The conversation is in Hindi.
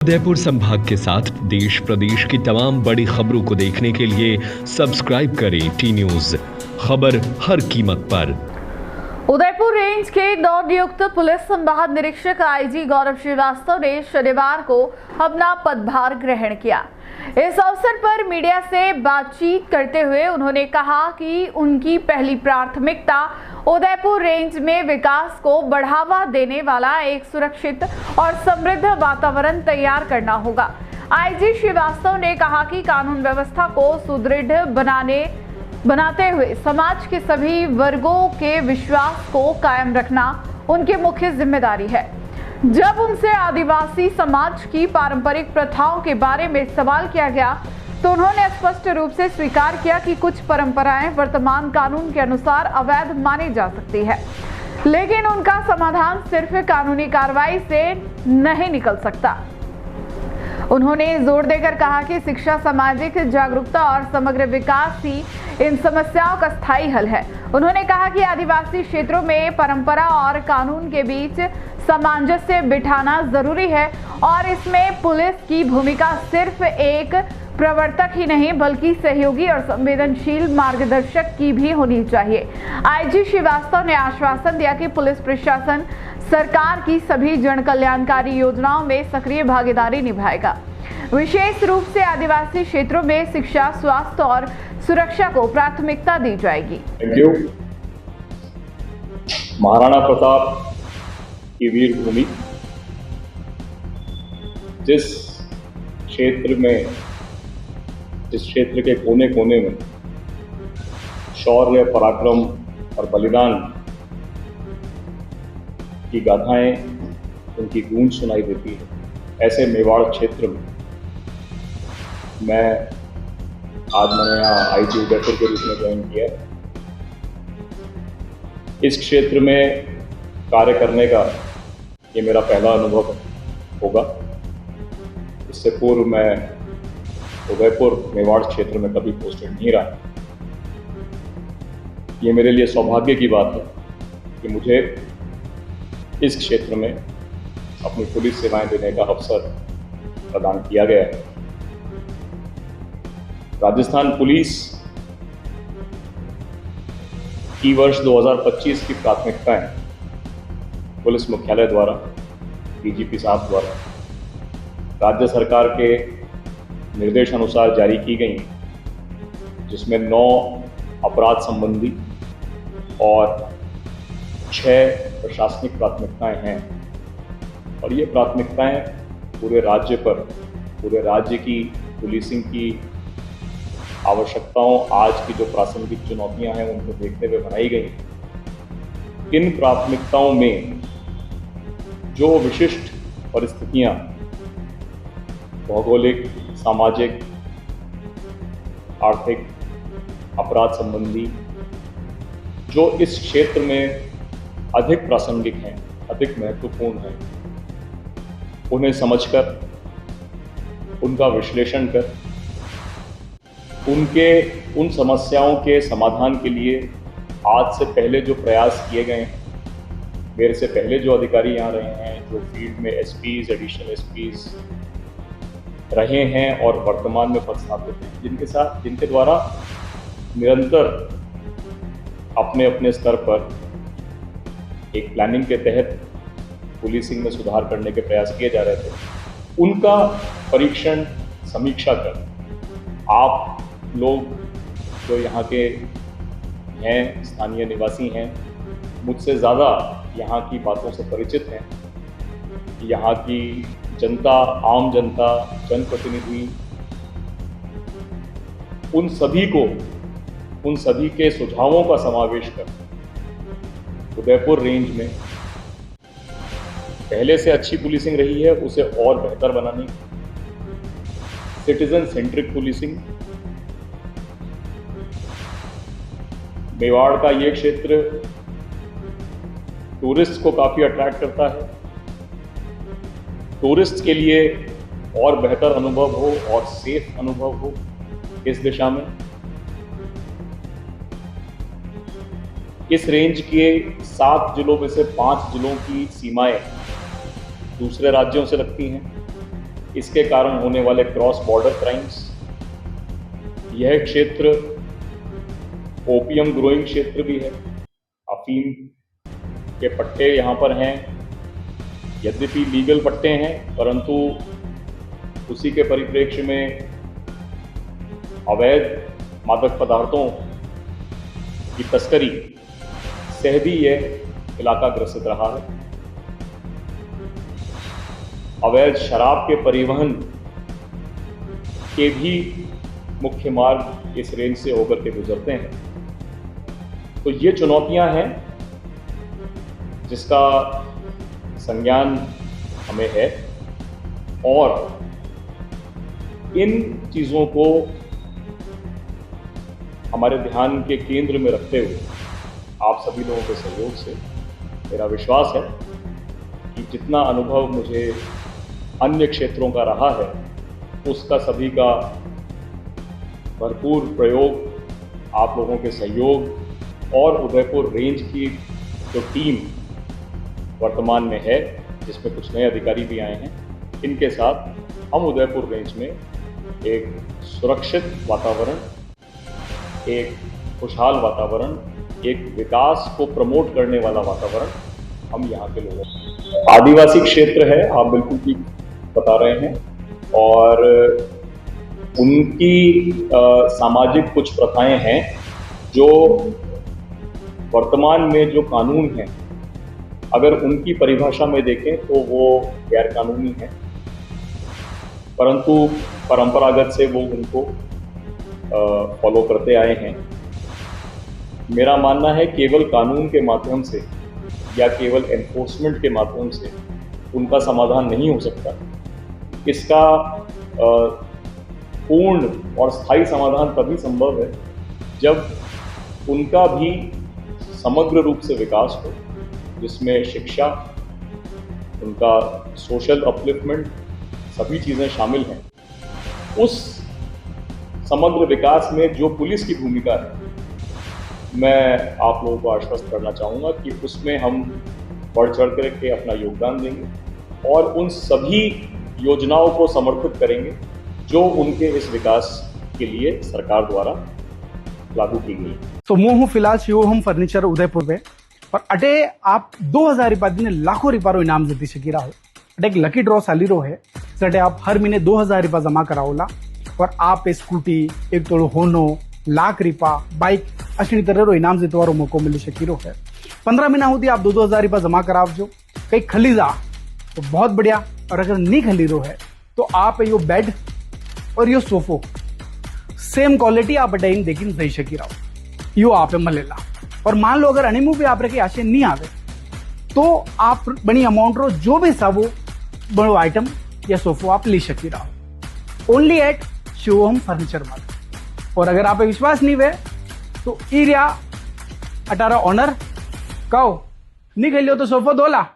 उदयपुर संभाग के साथ देश प्रदेश की तमाम बड़ी खबरों को देखने के लिए सब्सक्राइब करें टी न्यूज, खबर हर कीमत पर। उदयपुर रेंज के नवनियुक्त पुलिस संभाग निरीक्षक आईजी गौरव श्रीवास्तव ने शनिवार को अपना पदभार ग्रहण किया। इस अवसर पर मीडिया से बातचीत करते हुए उन्होंने कहा कि उनकी पहली प्राथमिकता उदयपुर रेंज में विकास को बढ़ावा देने वाला एक सुरक्षित और समृद्ध वातावरण तैयार करना होगा। आईजी श्रीवास्तव ने कहा कि कानून व्यवस्था को सुदृढ़ बनाते हुए समाज के सभी वर्गों के विश्वास को कायम रखना उनकी मुख्य जिम्मेदारी है। जब उनसे आदिवासी समाज की पारंपरिक प्रथाओं के बारे में सवाल किया गया तो उन्होंने स्पष्ट रूप से स्वीकार किया कि कुछ परंपराएं वर्तमान कानून के अनुसार अवैध मानी जा सकती है, लेकिन उनका समाधान सिर्फ कानूनी कार्रवाई से नहीं निकल सकता। उन्होंने जोर देकर कहा कि शिक्षा, सामाजिक जागरूकता और समग्र विकास ही इन समस्याओं का स्थायी हल है। उन्होंने कहा कि आदिवासी क्षेत्रों में परंपरा और कानून के बीच सामंजस्य बिठाना जरूरी है और इसमें पुलिस की भूमिका सिर्फ एक प्रवर्तक ही नहीं बल्कि सहयोगी और संवेदनशील मार्गदर्शक की भी होनी चाहिए। आईजी श्रीवास्तव ने आश्वासन दिया कि पुलिस प्रशासन सरकार की सभी जन कल्याणकारी योजनाओं में सक्रिय भागीदारी निभाएगा। विशेष रूप से आदिवासी क्षेत्रों में शिक्षा, स्वास्थ्य और सुरक्षा को प्राथमिकता दी जाएगी। Thank you. महाराणा प्रताप की वीर भूमि, जिस क्षेत्र के कोने कोने में शौर्य, पराक्रम और बलिदान की गाथाएं, उनकी गूंज सुनाई देती है, ऐसे मेवाड़ क्षेत्र में मैंने यहाँ आईजी उदयपुर के रूप में ज्वाइन किया। इस क्षेत्र में कार्य करने का ये मेरा पहला अनुभव होगा। इससे पूर्व मैं उदयपुर मेवाड़ क्षेत्र में कभी पोस्टेड नहीं रहा। ये मेरे लिए सौभाग्य की बात है कि मुझे इस क्षेत्र में अपनी पुलिस सेवाएं देने का अवसर प्रदान किया गया है। राजस्थान पुलिस की वर्ष 2025 की प्राथमिकताएं पुलिस मुख्यालय द्वारा, डीजीपी साहब द्वारा राज्य सरकार के निर्देशानुसार जारी की गई, जिसमें 9 अपराध संबंधी और 6 प्रशासनिक प्राथमिकताएं हैं। और ये प्राथमिकताएं पूरे राज्य की पुलिसिंग की आवश्यकताओं, आज की जो प्रासंगिक चुनौतियां हैं उनको देखते हुए बनाई गई। इन प्राथमिकताओं में जो विशिष्ट परिस्थितियां भौगोलिक, सामाजिक, आर्थिक, अपराध संबंधी जो इस क्षेत्र में अधिक प्रासंगिक हैं, अधिक महत्वपूर्ण हैं, उन्हें समझकर, उनका विश्लेषण कर, उन समस्याओं के समाधान के लिए आज से पहले जो प्रयास किए गए हैं, मेरे से पहले जो अधिकारी यहाँ रहे हैं, जो फील्ड में एसपीज, एडिशनल एसपीज रहे हैं और वर्तमान में पदस्थापित हैं, जिनके द्वारा निरंतर अपने अपने स्तर पर एक प्लानिंग के तहत पुलिसिंग में सुधार करने के प्रयास किए जा रहे थे, उनका परीक्षण, समीक्षा कर आप लोग जो यहाँ के हैं, स्थानीय निवासी हैं, मुझसे ज़्यादा यहाँ की बातों से परिचित हैं। यहाँ की जनता, आम जनता, जनप्रतिनिधि, उन सभी के सुझावों का समावेश कर उदयपुर रेंज में पहले से अच्छी पुलिसिंग रही है, उसे और बेहतर बनाने, सिटीजन सेंट्रिक पुलिसिंग। मेवाड़ का ये क्षेत्र टूरिस्ट को काफ़ी अट्रैक्ट करता है। टूरिस्ट के लिए और बेहतर अनुभव हो और सेफ अनुभव हो इस दिशा में। इस रेंज के 7 जिलों में से 5 जिलों की सीमाएं दूसरे राज्यों से लगती हैं। इसके कारण होने वाले क्रॉस बॉर्डर क्राइम्स, यह क्षेत्र ओपियम ग्रोइंग क्षेत्र भी है। अफीम के पट्टे यहाँ पर हैं, यद्यपि लीगल पट्टे हैं, परंतु उसी के परिप्रेक्ष्य में अवैध मादक पदार्थों की तस्करी से भी यह इलाका ग्रसित रहा है। अवैध शराब के परिवहन के भी मुख्य मार्ग इस रेंज से होकर के गुजरते हैं। तो ये चुनौतियां हैं जिसका संज्ञान हमें है, और इन चीज़ों को हमारे ध्यान के केंद्र में रखते हुए आप सभी लोगों के सहयोग से मेरा विश्वास है कि जितना अनुभव मुझे अन्य क्षेत्रों का रहा है उसका सभी का भरपूर प्रयोग, आप लोगों के सहयोग और उदयपुर रेंज की जो टीम वर्तमान में है, जिसमें कुछ नए अधिकारी भी आए हैं, इनके साथ हम उदयपुर रेंज में एक सुरक्षित वातावरण, एक खुशहाल वातावरण, एक विकास को प्रमोट करने वाला वातावरण हम यहाँ के लोगों। आदिवासी क्षेत्र है, आप बिल्कुल ठीक बता रहे हैं, और उनकी सामाजिक कुछ प्रथाएं हैं जो वर्तमान में जो कानून है, अगर उनकी परिभाषा में देखें तो वो गैर कानूनी है, परंतु परंपरागत से वो उनको फॉलो करते आए हैं। मेरा मानना है केवल कानून के माध्यम से या केवल एनफोर्समेंट के माध्यम से उनका समाधान नहीं हो सकता। इसका पूर्ण और स्थायी समाधान तभी संभव है जब उनका भी समग्र रूप से विकास हो, जिसमें शिक्षा, उनका सोशल अपलिफ्टमेंट, सभी चीज़ें शामिल हैं। उस समग्र विकास में जो पुलिस की भूमिका है, मैं आप लोगों को आश्वस्त करना चाहूँगा कि उसमें हम बढ़ चढ़ करके अपना योगदान देंगे और उन सभी योजनाओं को समर्थित करेंगे जो उनके इस विकास के लिए सरकार द्वारा लागू की गई। तो मैं हूँ फिलहाल शिवोहम फर्नीचर उदयपुर में, और अटे आप 2000 रुपया दिन लाखों रुपया इनाम जीती सकी रहो। अटे एक लकी ड्रॉ चाली रो है, जटे आप हर महीने 2000 रुपया जमा कराओला और आप स्कूटी, एक तोड़ो होनो, लाख रुपया, बाइक अशी तरह रो इनाम जीतवारो मौको मिली सकी रो है। 15 महीना होती आप 2-2000 रुपया जमा करावजो, कहीं खली जा तो बहुत बढ़िया, और अगर नहीं खली रो है तो आप यो बेड और यो सोफो सेम क्वालिटी आप अटेन देखिन दई सकी रहो, यो आप मलेला। और मान लो अगर अनिमू भी आप रखे आशे नहीं आवे तो आप बड़ी अमाउंट रो जो भी सा वो बड़ो आइटम या सोफो आप ले सकी रहो, ओनली एट शिवोहम फर्नीचर मार्ट। और अगर आप विश्वास नहीं हुए तो इरिया 18 ऑनर कहो नहीं खेलियो तो सोफो दोला।